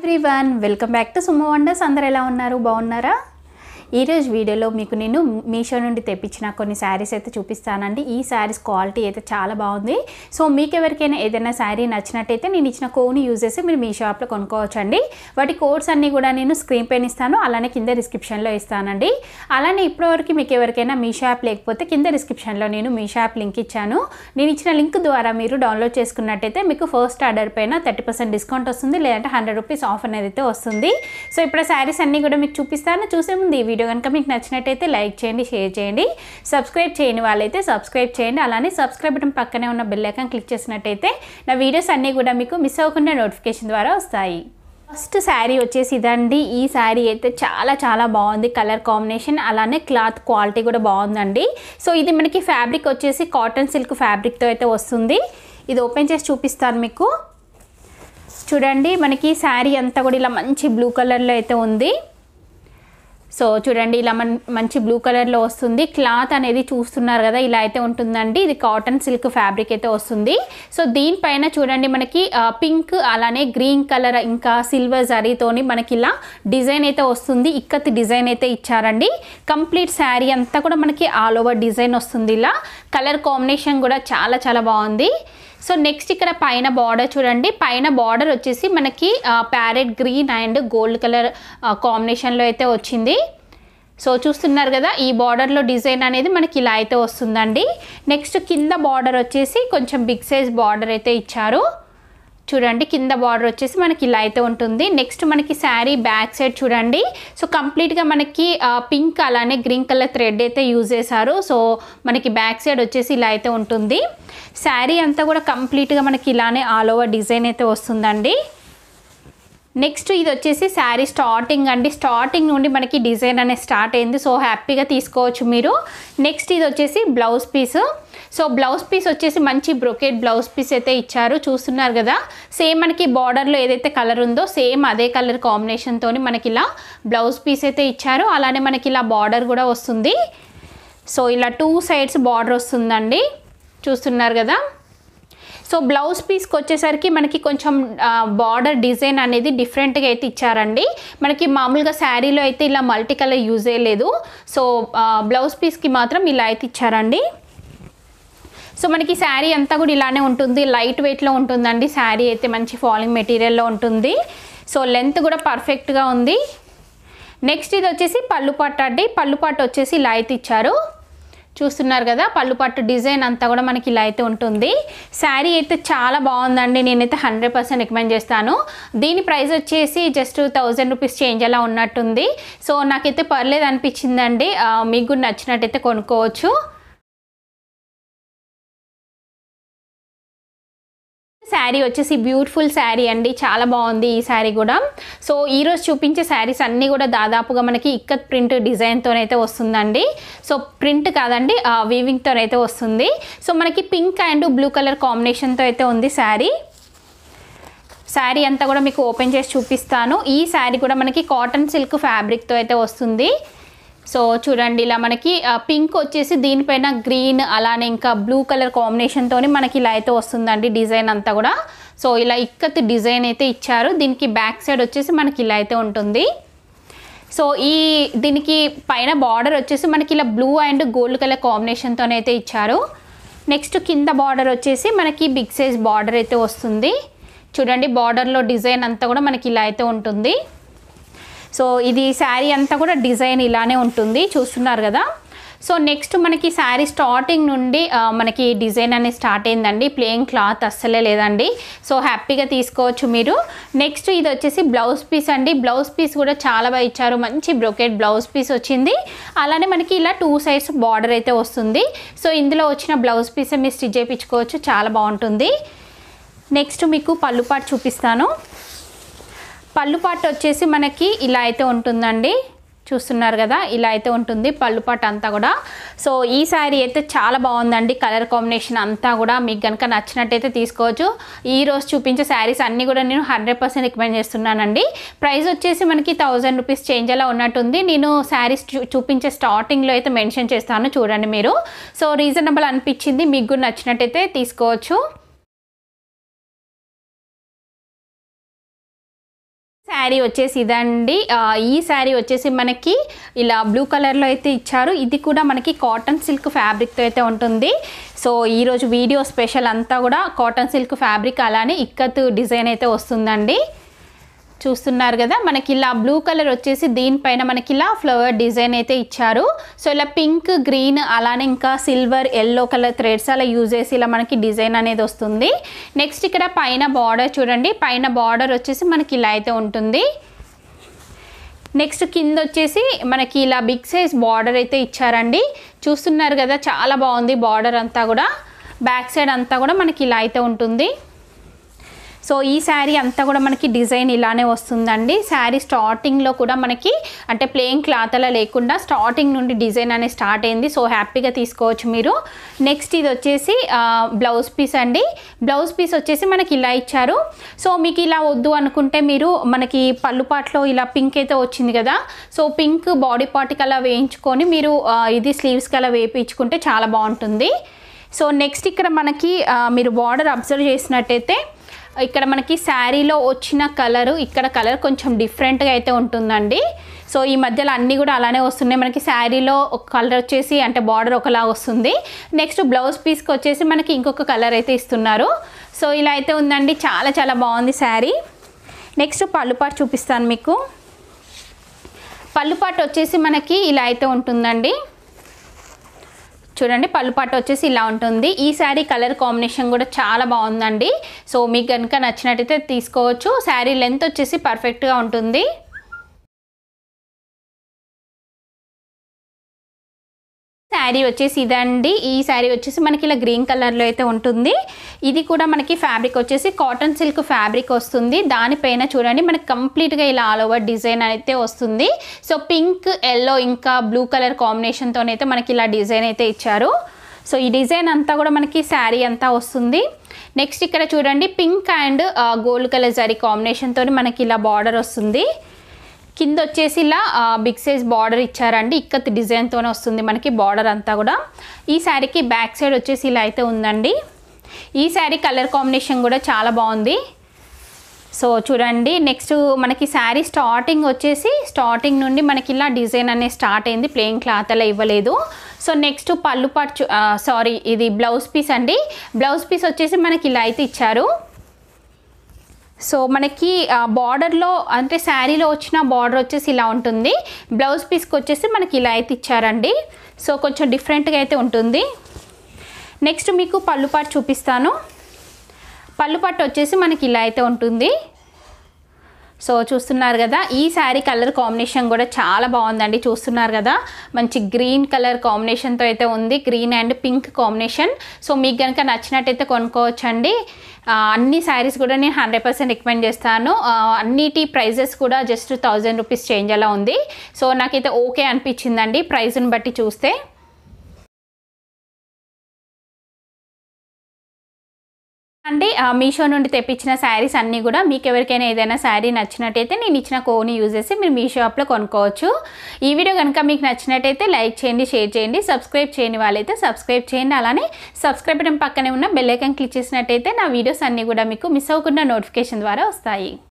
Everyone welcome back to Suma wonders. అందరు ఎలా ఉన్నారు? బాగున్నారా? ఈరోజు వీడియోలో మీకు నేను మీషో నుండి తెప్పించిన కొన్ని శారీస్ అయితే చూపిస్తానండి. ఈ శారీస్ క్వాలిటీ అయితే చాలా బాగుంది. సో మీకు ఎవరికైనా ఏదైనా శారీ నచ్చినట్టయితే నేను ఇచ్చిన కోడ్ని యూజ్ చేసి మీరు మీ షాప్లో కొనుక్కోవచ్చండి. వాటి కోడ్స్ అన్నీ కూడా నేను స్క్రీన్ పైన ఇస్తాను, అలానే కింద డిస్క్రిప్షన్లో ఇస్తానండి. అలానే ఇప్పటివరకు మీకు ఎవరికైనా మీషో యాప్ లేకపోతే కింద డిస్క్రిప్షన్లో నేను మీషో యాప్ లింక్ ఇచ్చాను. నేను ఇచ్చిన లింక్ ద్వారా మీరు డౌన్లోడ్ చేసుకున్నట్టయితే మీకు ఫస్ట్ ఆర్డర్ పైన 30% డిస్కౌంట్ వస్తుంది, లేదంటే 100 రూపీస్ ఆఫ్ అనేది అయితే వస్తుంది. సో ఇప్పుడు శారీస్ అన్నీ కూడా మీకు చూపిస్తాను. చూసే ముందు ఈ వీడియో కనుక మీకు నచ్చినట్టయితే లైక్ చేయండి, షేర్ చేయండి. సబ్స్క్రైబ్ చేయని వాళ్ళైతే సబ్స్క్రైబ్ చేయండి. అలానే సబ్స్క్రైబ్ బటన్ పక్కనే ఉన్న బెల్ ఐకాన్ క్లిక్ చేసినట్టయితే నా వీడియోస్ అన్నీ కూడా మీకు మిస్ అవ్వకుండా నోటిఫికేషన్ ద్వారా వస్తాయి. ఫస్ట్ శారీ వచ్చేసి ఇదండి. ఈ శారీ అయితే చాలా బాగుంది. కలర్ కాంబినేషన్ అలానే క్లాత్ క్వాలిటీ కూడా బాగుందండి. సో ఇది మనకి ఫ్యాబ్రిక్ వచ్చేసి కాటన్ సిల్క్ ఫ్యాబ్రిక్తో అయితే వస్తుంది. ఇది ఓపెన్ చేసి చూపిస్తాను మీకు. చూడండి, మనకి శారీ అంతా కూడా ఇలా మంచి బ్లూ కలర్లో అయితే ఉంది. సో చూడండి, ఇలా మంచి బ్లూ కలర్లో వస్తుంది. క్లాత్ అనేది చూస్తున్నారు కదా, ఇలా అయితే ఉంటుందండి. ఇది కాటన్ సిల్క్ ఫ్యాబ్రిక్ అయితే వస్తుంది. సో దీనిపైన చూడండి మనకి పింక్ అలానే గ్రీన్ కలర్ ఇంకా సిల్వర్ జరీతోని మనకి ఇలా డిజైన్ అయితే వస్తుంది. ఇక్కత్ డిజైన్ అయితే ఇచ్చారండి. కంప్లీట్ శారీ అంతా కూడా మనకి ఆల్ ఓవర్ డిజైన్ వస్తుంది. ఇలా కలర్ కాంబినేషన్ కూడా చాలా బాగుంది. సో నెక్స్ట్ ఇక్కడ పైన బార్డర్ చూడండి. పైన బార్డర్ వచ్చేసి మనకి parrot green and gold colour కాంబినేషన్లో అయితే వచ్చింది. సో చూస్తున్నారు కదా, ఈ బార్డర్లో డిజైన్ అనేది మనకి ఇలా అయితే వస్తుందండి. నెక్స్ట్ కింద బార్డర్ వచ్చేసి కొంచెం బిగ్ సైజ్ బార్డర్ అయితే ఇచ్చారు. చూడండి, కింద బార్డర్ వచ్చేసి మనకి ఇలా అయితే ఉంటుంది. నెక్స్ట్ మనకి శారీ బ్యాక్ సైడ్ చూడండి. సో కంప్లీట్గా మనకి పింక్ అలానే గ్రీన్ కలర్ థ్రెడ్ అయితే యూజ్ చేశారు. సో మనకి బ్యాక్ సైడ్ వచ్చేసి ఇలా అయితే ఉంటుంది. శారీ అంతా కూడా కంప్లీట్గా మనకి ఇలానే ఆల్ ఓవర్ డిజైన్ అయితే వస్తుందండి. నెక్స్ట్ ఇది వచ్చేసి శారీ స్టార్టింగ్ అండి. స్టార్టింగ్ నుండి మనకి డిజైన్ అనేది స్టార్ట్ అయింది. సో హ్యాపీగా తీసుకోవచ్చు మీరు. నెక్స్ట్ ఇది వచ్చేసి blouse piece. So blouse piece వచ్చేసి మంచి బ్రొకెట్ బ్లౌజ్ పీస్ అయితే ఇచ్చారు. చూస్తున్నారు కదా, సేమ్ మనకి బార్డర్లో ఏదైతే కలర్ ఉందో సేమ్ అదే కలర్ కాంబినేషన్తో మనకి ఇలా బ్లౌజ్ పీస్ అయితే ఇచ్చారు. అలానే మనకి ఇలా బార్డర్ కూడా వస్తుంది. సో ఇలా 2 సైడ్స్ బార్డర్ వస్తుందండి. చూస్తున్నారు కదా. సో బ్లౌజ్ పీస్కి వచ్చేసరికి మనకి కొంచెం బార్డర్ డిజైన్ అనేది డిఫరెంట్గా అయితే ఇచ్చారండి. మనకి మామూలుగా శారీలో అయితే ఇలా మల్టీ కలర్ యూజ్ చేయలేదు. సో బ్లౌజ్ పీస్కి మాత్రం ఇలా అయితే ఇచ్చారండి. సో మనకి శారీ అంతా కూడా ఇలానే ఉంటుంది. లైట్ వెయిట్లో ఉంటుందండి. శారీ అయితే మంచి ఫాలింగ్ మెటీరియల్లో ఉంటుంది. సో లెంత్ కూడా పర్ఫెక్ట్గా ఉంది. నెక్స్ట్ ఇది వచ్చేసి పళ్ళు పట్టు అండి. పళ్ళు పట్టు వచ్చేసి ఇలా అయితే ఇచ్చారు. చూస్తున్నారు కదా, పళ్ళు పట్టు డిజైన్ అంతా కూడా మనకి ఇలా అయితే ఉంటుంది. శారీ అయితే చాలా బాగుందండి. నేనైతే 100% రికమెండ్ చేస్తాను. దీని ప్రైస్ వచ్చేసి జస్ట్ 1000 రూపీస్ చేంజ్ అలా ఉన్నట్టుంది. సో నాకైతే పర్లేదు అనిపించిందండి. మీకు కూడా నచ్చినట్టయితే కొనుక్కోవచ్చు. శారీ వచ్చేసి బ్యూటిఫుల్ శారీ అండి. చాలా బాగుంది ఈ శారీ కూడా. సో ఈరోజు చూపించే శారీస్ అన్నీ కూడా దాదాపుగా మనకి ఇక్కత్ ప్రింట్ డిజైన్తోనైతే వస్తుందండి. సో ప్రింట్ కాదండి, వీవింగ్తోనైతే వస్తుంది. సో మనకి పింక్ అండ్ బ్లూ కలర్ కాంబినేషన్తో అయితే ఉంది శారీ. శారీ అంతా కూడా మీకు ఓపెన్ చేసి చూపిస్తాను. ఈ శారీ కూడా మనకి కాటన్ సిల్క్ ఫ్యాబ్రిక్తో అయితే వస్తుంది. సో చూడండి, ఇలా మనకి పింక్ వచ్చేసి దీనిపైన గ్రీన్ అలానే ఇంకా బ్లూ కలర్ కాంబినేషన్తో మనకి ఇలా అయితే వస్తుందండి డిజైన్ అంతా కూడా. సో ఇలా ఇక్కత్ డిజైన్ అయితే ఇచ్చారు. దీనికి బ్యాక్ సైడ్ వచ్చేసి మనకి ఇలా అయితే ఉంటుంది. సో దీనికి పైన బార్డర్ వచ్చేసి మనకి ఇలా బ్లూ అండ్ గోల్డ్ కలర్ కాంబినేషన్తోనైతే ఇచ్చారు. నెక్స్ట్ కింద బార్డర్ వచ్చేసి మనకి బిగ్ సైజ్ బార్డర్ అయితే వస్తుంది. చూడండి, బార్డర్లో డిజైన్ అంతా కూడా మనకి ఇలా అయితే ఉంటుంది. సో ఇది శారీ అంతా కూడా డిజైన్ ఇలానే ఉంటుంది. చూస్తున్నారు కదా. సో నెక్స్ట్ మనకి శారీ స్టార్టింగ్ నుండి మనకి డిజైన్ అనేది స్టార్ట్ అయిందండి. ప్లెయిన్ క్లాత్ అస్సలే లేదండి. సో హ్యాపీగా తీసుకోవచ్చు మీరు. నెక్స్ట్ ఇది వచ్చేసి బ్లౌజ్ పీస్ అండి. బ్లౌజ్ పీస్ కూడా చాలా బాగా ఇచ్చారు. మంచి బ్రొకెట్ బ్లౌజ్ పీస్ వచ్చింది. అలానే మనకి ఇలా 2 సైడ్స్ బార్డర్ అయితే వస్తుంది. సో ఇందులో వచ్చిన బ్లౌజ్ పీసే మీరు స్టిచ్ చేయించుకోవచ్చు. చాలా బాగుంటుంది. నెక్స్ట్ మీకు పళ్ళు పాటు చూపిస్తాను. పళ్ళు పాటు వచ్చేసి మనకి ఇలా అయితే ఉంటుందండి. చూస్తున్నారు కదా, ఇలా అయితే ఉంటుంది పళ్ళు పాటు అంతా కూడా. సో ఈ శారీ అయితే చాలా బాగుందండి. కలర్ కాంబినేషన్ అంతా కూడా మీకు కనుక నచ్చినట్టయితే తీసుకోవచ్చు. ఈరోజు చూపించే శారీస్ అన్నీ కూడా నేను 100% రికమెండ్ చేస్తున్నానండి. ప్రైస్ వచ్చేసి మనకి 1000 రూపీస్ చేంజ్ అలా ఉన్నట్టుంది. నేను శారీస్ చూపించే స్టార్టింగ్లో అయితే మెన్షన్ చేస్తాను, చూడండి మీరు. సో రీజనబుల్ అనిపించింది. మీకు కూడా నచ్చినట్టయితే తీసుకోవచ్చు. శారీ వచ్చేసి ఇదండి. ఈ శారీ వచ్చేసి మనకి ఇలా బ్లూ కలర్లో అయితే ఇచ్చారు. ఇది కూడా మనకి కాటన్ సిల్క్ ఫ్యాబ్రిక్తో అయితే ఉంటుంది. సో ఈరోజు వీడియో స్పెషల్ అంతా కూడా కాటన్ సిల్క్ ఫ్యాబ్రిక్, అలానే ఇక్కత్ డిజైన్ అయితే వస్తుందండి. చూస్తున్నారు కదా, మనకి ఇలా బ్లూ కలర్ వచ్చేసి దీనిపైన మనకి ఇలా ఫ్లవర్ డిజైన్ అయితే ఇచ్చారు. సో ఇలా పింక్, గ్రీన్, అలానే ఇంకా సిల్వర్, ఎల్లో కలర్ థ్రెడ్స్ అలా యూజ్ చేసి ఇలా మనకి డిజైన్ అనేది వస్తుంది. నెక్స్ట్ ఇక్కడ పైన బార్డర్ చూడండి, పైన బార్డర్ వచ్చేసి మనకి ఇలా అయితే ఉంటుంది. నెక్స్ట్ కింద వచ్చేసి మనకి ఇలా బిగ్ సైజ్ బార్డర్ అయితే ఇచ్చారండి. చూస్తున్నారు కదా, చాలా బాగుంది బార్డర్ అంతా కూడా. బ్యాక్ సైడ్ అంతా కూడా మనకి ఇలా అయితే ఉంటుంది. సో ఈ శారీ అంతా కూడా మనకి డిజైన్ ఇలానే వస్తుందండి. శారీ స్టార్టింగ్లో కూడా మనకి అంటే ప్లెయిన్ క్లాత్ అలా లేకుండా స్టార్టింగ్ నుండి డిజైన్ అనేది స్టార్ట్ అయింది. సో హ్యాపీగా తీసుకోవచ్చు మీరు. నెక్స్ట్ ఇది వచ్చేసి బ్లౌజ్ పీస్ అండి. బ్లౌజ్ పీస్ వచ్చేసి మనకి ఇలా ఇచ్చారు. సో మీకు ఇలా వద్దు అనుకుంటే మీరు మనకి పళ్ళు పాటలో ఇలా పింక్ అయితే వచ్చింది కదా, సో పింక్ బాడీ పార్ట్కి అలా వేయించుకొని మీరు ఇది స్లీవ్స్కి అలా వేయించుకుంటే చాలా బాగుంటుంది. సో నెక్స్ట్ ఇక్కడ మనకి మీరు బార్డర్ అబ్జర్వ్ చేసినట్టయితే ఇక్కడ మనకి శారీలో వచ్చిన కలరు, ఇక్కడ కలర్ కొంచెం డిఫరెంట్గా అయితే ఉంటుందండి. సో ఈ మధ్యలో అన్నీ కూడా అలానే వస్తున్నాయి. మనకి శారీలో ఒక కలర్ వచ్చేసి అంటే బార్డర్ ఒకలా వస్తుంది. నెక్స్ట్ బ్లౌజ్ పీస్కి వచ్చేసి మనకి ఇంకొక కలర్ అయితే ఇస్తున్నారు. సో ఇలా అయితే ఉందండి, చాలా చాలా బాగుంది శారీ. నెక్స్ట్ పళ్ళు పాటు చూపిస్తాను మీకు. పళ్ళు పాటు వచ్చేసి మనకి ఇలా అయితే ఉంటుందండి. చూడండి, పళ్ళు పాటు వచ్చేసి ఇలా ఉంటుంది. ఈ శారీ కలర్ కాంబినేషన్ కూడా చాలా బాగుందండి. సో మీకు కనుక నచ్చినట్టయితే తీసుకోవచ్చు. శారీ లెంత్ వచ్చేసి పర్ఫెక్ట్గా ఉంటుంది. శారీ వచ్చేసి ఇదండి. ఈ శారీ వచ్చేసి మనకి ఇలా గ్రీన్ కలర్లో అయితే ఉంటుంది. ఇది కూడా మనకి ఫ్యాబ్రిక్ వచ్చేసి కాటన్ సిల్క్ ఫ్యాబ్రిక్ వస్తుంది. దానిపైన చూడండి మనకి కంప్లీట్గా ఇలా ఆల్ ఓవర్ డిజైన్ అయితే వస్తుంది. సో పింక్, ఎల్లో ఇంకా బ్లూ కలర్ కాంబినేషన్తోనైతే మనకి ఇలా డిజైన్ అయితే ఇచ్చారు. సో ఈ డిజైన్ అంతా కూడా మనకి శారీ అంతా వస్తుంది. నెక్స్ట్ ఇక్కడ చూడండి pink and gold colour zari కాంబినేషన్తో మనకి ఇలా బార్డర్ వస్తుంది. కింద వచ్చేసి ఇలా బిగ్ సైజ్ బార్డర్ ఇచ్చారండి. ఇక్కత్ డిజైన్తోనే వస్తుంది మనకి బార్డర్ అంతా కూడా. ఈ శారీకి బ్యాక్ సైడ్ వచ్చేసి ఇలా అయితే ఉందండి. ఈ శారీ కలర్ కాంబినేషన్ కూడా చాలా బాగుంది. సో చూడండి, నెక్స్ట్ మనకి శారీ స్టార్టింగ్ వచ్చేసి స్టార్టింగ్ నుండి మనకి ఇలా డిజైన్ అనేది స్టార్ట్ అయింది. ప్లెయిన్ క్లాత్ అలా ఇవ్వలేదు. సో నెక్స్ట్ పళ్ళు పాటు ఇది బ్లౌజ్ పీస్ అండి. బ్లౌజ్ పీస్ వచ్చేసి మనకి ఇలా అయితే ఇచ్చారు. సో మనకి బార్డర్లో అంటే శారీలో వచ్చిన బార్డర్ వచ్చేసి ఇలా ఉంటుంది. బ్లౌజ్ పీస్కి వచ్చేసి మనకి ఇలా అయితే ఇచ్చారండి. సో కొంచెం డిఫరెంట్గా అయితే ఉంటుంది. నెక్స్ట్ మీకు పళ్ళు పాటు చూపిస్తాను. పళ్ళు పాటు వచ్చేసి మనకి ఇలా అయితే ఉంటుంది. సో చూస్తున్నారు కదా, ఈ శారీ కలర్ కాంబినేషన్ కూడా చాలా బాగుందండి. చూస్తున్నారు కదా, మంచి గ్రీన్ కలర్ కాంబినేషన్తో అయితే ఉంది. Green and pink combination. So మీకు కనుక నచ్చినట్టయితే కొనుక్కోవచ్చండి. అన్ని శారీస్ కూడా నేను 100% రికమెండ్ చేస్తాను. అన్నిటి ప్రైజెస్ కూడా జస్ట్ 1000 రూపీస్ చేంజ్ అలా ఉంది. సో నాకైతే ఓకే అనిపించిందండి ప్రైజ్ని బట్టి చూస్తే. అండి మీషో నుండి తెప్పించిన శారీస్ అన్నీ కూడా మీకు ఎవరికైనా ఏదైనా శారీ నచ్చినట్టయితే నేను ఇచ్చిన కోడ్ని యూజ్ చేసి మీరు మీషో యాప్లో కొనుక్కోవచ్చు. ఈ వీడియో కనుక మీకు నచ్చినట్టయితే లైక్ చేయండి, షేర్ చేయండి. సబ్స్క్రైబ్ చేయని వాళ్ళైతే సబ్స్క్రైబ్ చేయండి. అలానే సబ్స్క్రైబ్ బటన్ పక్కనే ఉన్న బెల్ ఐకాన్ క్లిక్ చేసినట్టయితే నా వీడియోస్ అన్నీ కూడా మీకు మిస్ అవ్వకుండా నోటిఫికేషన్ ద్వారా వస్తాయి.